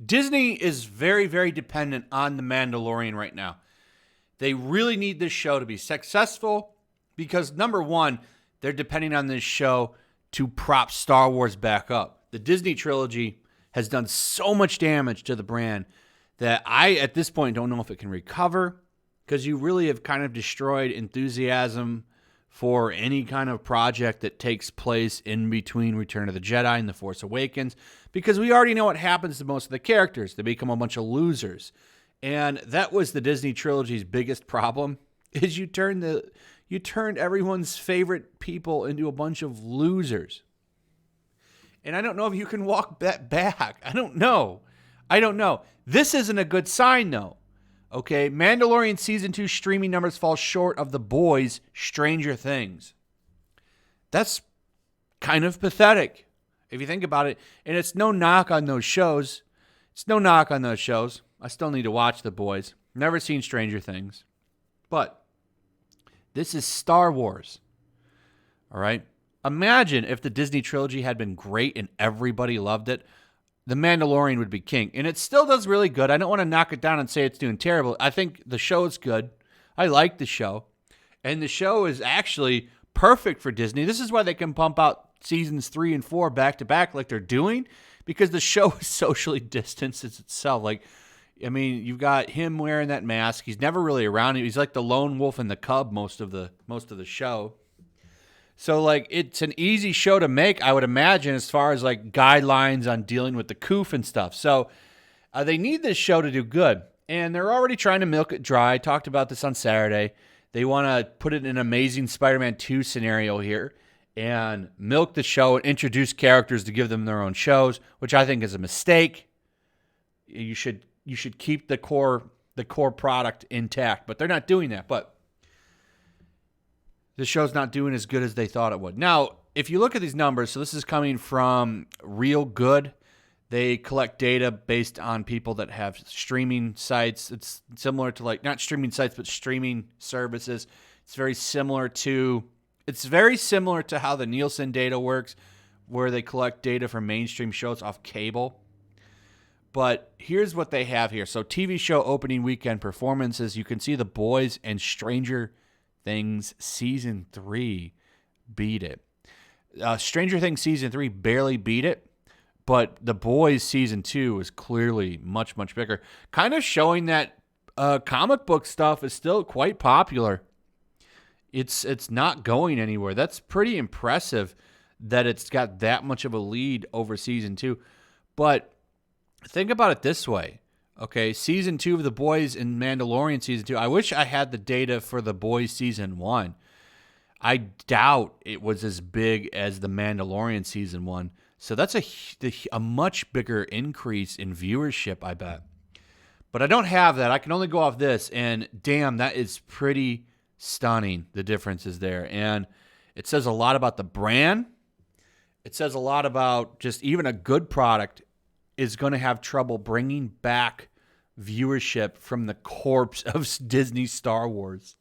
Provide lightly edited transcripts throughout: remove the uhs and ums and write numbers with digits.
Disney is very, very dependent on The Mandalorian right now. They really need this show to be successful because, number one, they're depending on this show to prop Star Wars back up. The Disney trilogy has done so much damage to the brand that I, at this point, don't know if it can recover because you really have kind of destroyed enthusiasm for any kind of project that takes place in between Return of the Jedi and The Force Awakens, because we already know what happens to most of the characters. They become a bunch of losers. And that was the Disney trilogy's biggest problem, is you turned everyone's favorite people into a bunch of losers. And I don't know if you can walk that back. I don't know. This isn't a good sign, though. Okay, Mandalorian Season 2 streaming numbers fall short of The Boys' Stranger Things. That's kind of pathetic, if you think about it. And it's no knock on those shows. I still need to watch The Boys. Never seen Stranger Things. But this is Star Wars. All right? Imagine if the Disney trilogy had been great and everybody loved it. The Mandalorian would be king. And it still does really good. I don't want to knock it down and say it's doing terrible. I think the show is good. I like the show. And the show is actually perfect for Disney. This is why they can pump out seasons 3 and 4 back to back like they're doing, because the show is socially distanced itself. Like, I mean, you've got him wearing that mask. He's never really around. He's like the lone wolf and the cub most of the show. So, like, it's an easy show to make, I would imagine, as far as, like, guidelines on dealing with the coof and stuff. So, they need this show to do good. And they're already trying to milk it dry. I talked about this on Saturday. They want to put it in an Amazing Spider-Man 2 scenario here and milk the show and introduce characters to give them their own shows, which I think is a mistake. You should keep the core product intact, but they're not doing that. But the show's not doing as good as they thought it would. Now, if you look at these numbers, so this is coming from Real Good. They collect data based on people that have streaming sites. It's similar to, like, not streaming sites, but streaming services. It's very similar to how the Nielsen data works, where they collect data from mainstream shows off cable. But here's what they have here. So TV show opening weekend performances. You can see The Boys and Stranger Things Season 3 beat it. Stranger Things Season 3 barely beat it, but The Boys Season 2 is clearly much, much bigger. Kind of showing that comic book stuff is still quite popular. It's not going anywhere. That's pretty impressive that it's got that much of a lead over Season 2. But think about it this way. Okay, Season 2 of The Boys and Mandalorian Season 2. I wish I had the data for The Boys Season 1. I doubt it was as big as The Mandalorian Season 1. So that's a much bigger increase in viewership, I bet. But I don't have that. I can only go off this. And damn, that is pretty stunning, the differences there. And it says a lot about the brand. It says a lot about just even a good product is going to have trouble bringing back viewership from the corpse of Disney Star Wars.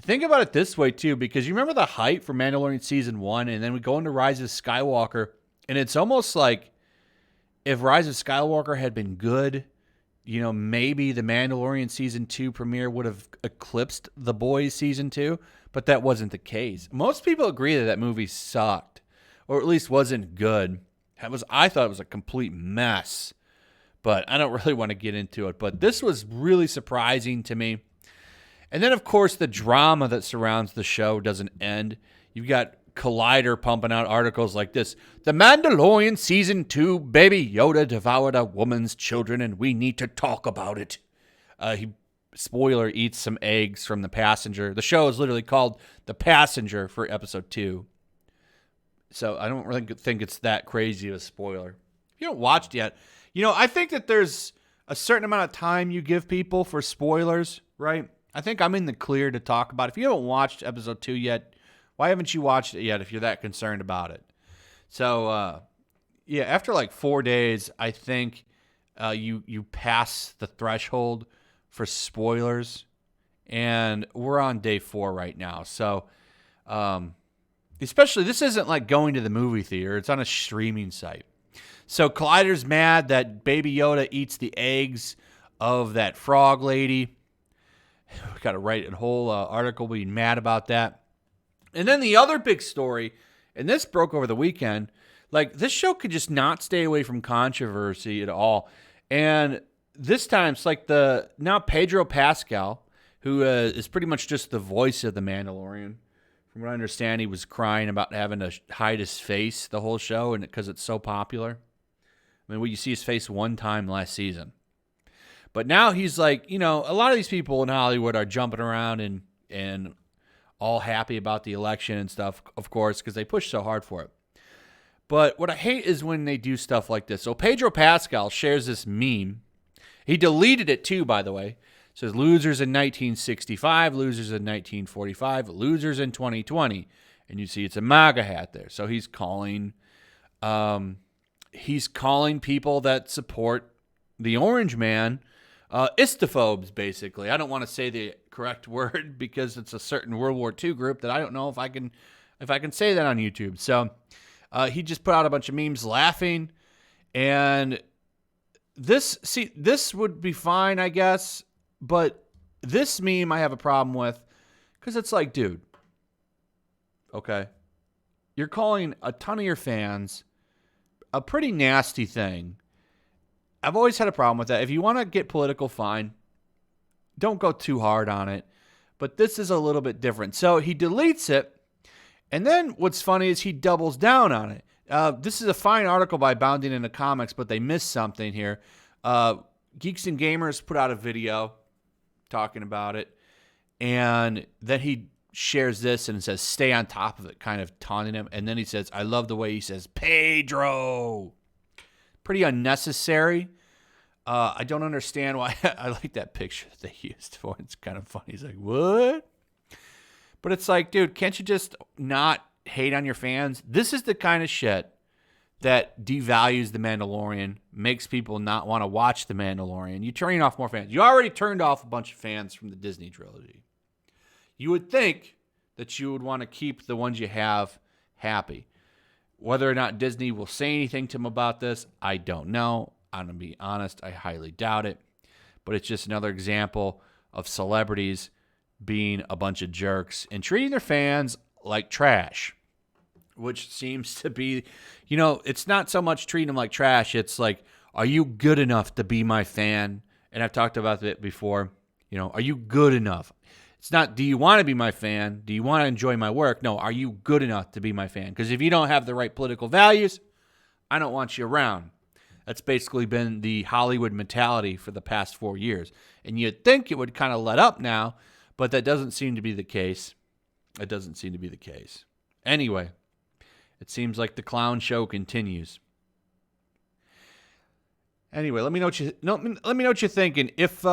Think about it this way, too, because you remember the hype for Mandalorian Season 1, and then we go into Rise of Skywalker, and it's almost like if Rise of Skywalker had been good, you know, maybe the Mandalorian Season 2 premiere would have eclipsed The Boys Season 2, but that wasn't the case. Most people agree that movie sucked, or at least wasn't good. I thought it was a complete mess, but I don't really want to get into it. But this was really surprising to me. And then, of course, the drama that surrounds the show doesn't end. You've got Collider pumping out articles like this. The Mandalorian Season 2, Baby Yoda devoured a woman's children, and we need to talk about it. Spoiler, eats some eggs from the passenger. The show is literally called The Passenger for Episode 2. So I don't really think it's that crazy of a spoiler. If you haven't watched yet, you know, I think that there's a certain amount of time you give people for spoilers, right? I think I'm in the clear to talk about it. If you haven't watched Episode 2 yet, why haven't you watched it yet if you're that concerned about it? So, yeah, after like 4 days, I think you pass the threshold for spoilers. And we're on day 4 right now. So, especially, this isn't like going to the movie theater. It's on a streaming site. So Collider's mad that Baby Yoda eats the eggs of that frog lady. We got to write a whole article being mad about that. And then the other big story, and this broke over the weekend, like this show could just not stay away from controversy at all. And this time it's like now Pedro Pascal, who is pretty much just the voice of the Mandalorian. From what I understand, he was crying about having to hide his face the whole show, and because it's so popular. I mean, you see his face one time last season. But now he's like, a lot of these people in Hollywood are jumping around and all happy about the election and stuff, of course, because they push so hard for it. But what I hate is when they do stuff like this. So Pedro Pascal shares this meme. He deleted it too, by the way. It says losers in 1965, losers in 1945, losers in 2020. And you see it's a MAGA hat there. So he's calling people that support the Orange Man istophobes, basically. I don't want to say the correct word because it's a certain World War II group that I don't know if I can say that on YouTube. So he just put out a bunch of memes laughing, and this would be fine, I guess, but this meme I have a problem with because it's like, dude, okay, you're calling a ton of your fans a pretty nasty thing. I've always had a problem with that. If you want to get political, fine. Don't go too hard on it. But this is a little bit different. So he deletes it. And then what's funny is he doubles down on it. This is a fine article by Bounding into Comics, but they missed something here. Geeks and Gamers put out a video talking about it. And then he shares this and says, stay on top of it, kind of taunting him. And then he says, I love the way he says, Pedro. Pretty unnecessary. I don't understand why. I like that picture that they used for it. It's kind of funny. He's like, what? But it's like, dude, can't you just not hate on your fans? This is the kind of shit that devalues The Mandalorian, makes people not want to watch The Mandalorian. You're turning off more fans. You already turned off a bunch of fans from the Disney trilogy. You would think that you would want to keep the ones you have happy. Whether or not Disney will say anything to them about this, I don't know. I'm going to be honest, I highly doubt it. But it's just another example of celebrities being a bunch of jerks and treating their fans like trash, which seems to be, it's not so much treating them like trash. It's like, are you good enough to be my fan? And I've talked about it before. Are you good enough? It's not, do you want to be my fan? Do you want to enjoy my work? No, are you good enough to be my fan? Because if you don't have the right political values, I don't want you around. That's basically been the Hollywood mentality for the past 4 years. And you'd think it would kind of let up now, but that doesn't seem to be the case. It doesn't seem to be the case. Anyway, it seems like the clown show continues. Anyway, let me know what you're thinking. If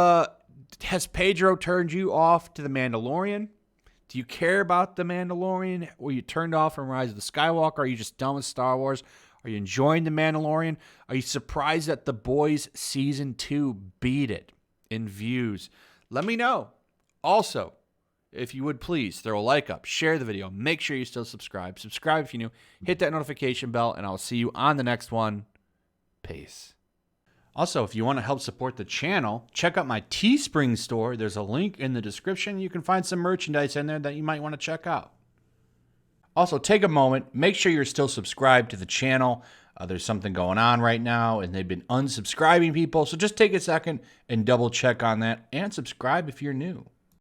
has Pedro turned you off to The Mandalorian? Do you care about The Mandalorian? Were you turned off from Rise of the Skywalker? Are you just done with Star Wars? Are you enjoying The Mandalorian? Are you surprised that The Boys Season 2 beat it in views? Let me know. Also, if you would please, throw a like up, share the video, make sure you still subscribe. Subscribe if you're new, hit that notification bell, and I'll see you on the next one. Peace. Also, if you want to help support the channel, check out my Teespring store. There's a link in the description. You can find some merchandise in there that you might want to check out. Also, take a moment, make sure you're still subscribed to the channel. There's something going on right now, and they've been unsubscribing people. So just take a second and double check on that, and subscribe if you're new.